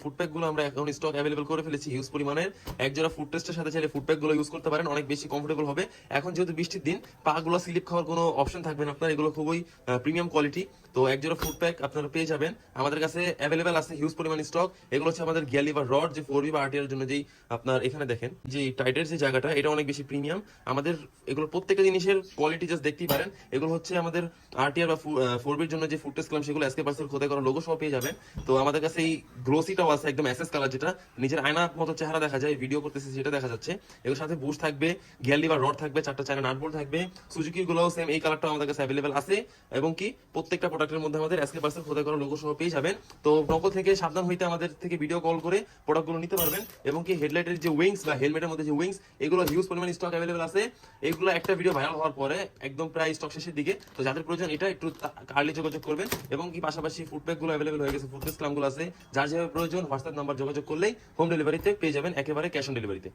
Food pack গুলো আমরা এখন স্টক অ্যাভেলেবল করে ফেলেছি হিউজ পরিমাণের। এক জোড়া ফুড টেস্টের সাথে চাইলে ফুডপ্যাক গুলো ইউজ করতে পারেন, অনেক বেশি কমফোর্টেবল হবে। এখন যেহেতু বৃষ্টির দিন, পা গুলো স্লিপ খাওয়ার কোনো অপশন থাকবে না আপনার, এগুলো খুবই প্রিমিয়াম কোয়ালিটি। তো এক জোড়া ফুডপ্যাক আপনারা পেয়ে যাবেন, আমাদের কাছে অ্যাভেলেবল আছে হিউজ পরিমাণ স্টক। এগুলো হচ্ছে আমাদের গিয়ার লিভার রড, যে 4V বা RTR এর জন্য যেই আপনার এখানে দেখেন যে টাইটের যে জায়গাটা, এটা অনেক বেশি প্রিমিয়াম। আমাদের এগুলো প্রত্যেকটা জিনিসের কোয়ালিটি জাস্ট দেখতেই পারেন। এগুলো হচ্ছে আমাদের RTR বা 4V এর জন্য যে ফুড টেস্ট করলাম, সেগুলো এসকে পার্সেল খোদাই করা লোগো সহ পেয়ে যাবেন। তো আমাদের কাছে এই গ্লোসিটাও আছে, একদম এসএস কালার, যেটা নিজের আয়না মতো চেহারা দেখা যায়, ভিডিও করতেছি সেটা দেখা যাচ্ছে। এগুলোর সাথে বুশ থাকবে, গিয়ার লিভার রড থাকবে, 4টা চায়না নাট বোল্ট থাকবে। সুজুকি গুলোও সেম এই কালারটাও আমাদের কাছে অ্যাভেলেবল আছে, এবং কি প্রত্যেকটা প্রোডাক্টের মধ্যে আমাদের এসকে পার্সেল খোদাই করা লোগো সহ পেয়ে যাবেন। তো নকল থেকে সাবধান হইতে আমাদের থেকে ভিডিও কল করে প্রোডাক্টগুলো নিতে পারবেন। এবং কি হেডলাইটের যে উইংস বা হেলমেটের মধ্যে যে উইংস, এগুলো হিউজ পরিমাণ স্টক অ্যাভেলেবল আছে। এগুলো একটা ভিডিও ভাইরাল হওয়ার পরে একদম প্রায় স্টক শেষের দিকে। তো যাদের প্রয়োজন এটা একটু আর্লি যোগাযোগ করবেন। এবং কি পাশাপাশি ফুডপ্যাক গুলো অ্যাভেলেবল হয়ে গেছে, ফুড টেস্ট গুলো আছে, যার যেভাবে প্রয়োজন হোয়াটসঅ্যাপ নাম্বার যোগাযোগ করলেই হোম ডেলিভারিতে পেয়ে যাবেন, একেবারে ক্যাশ অন ডেলিভারিতে।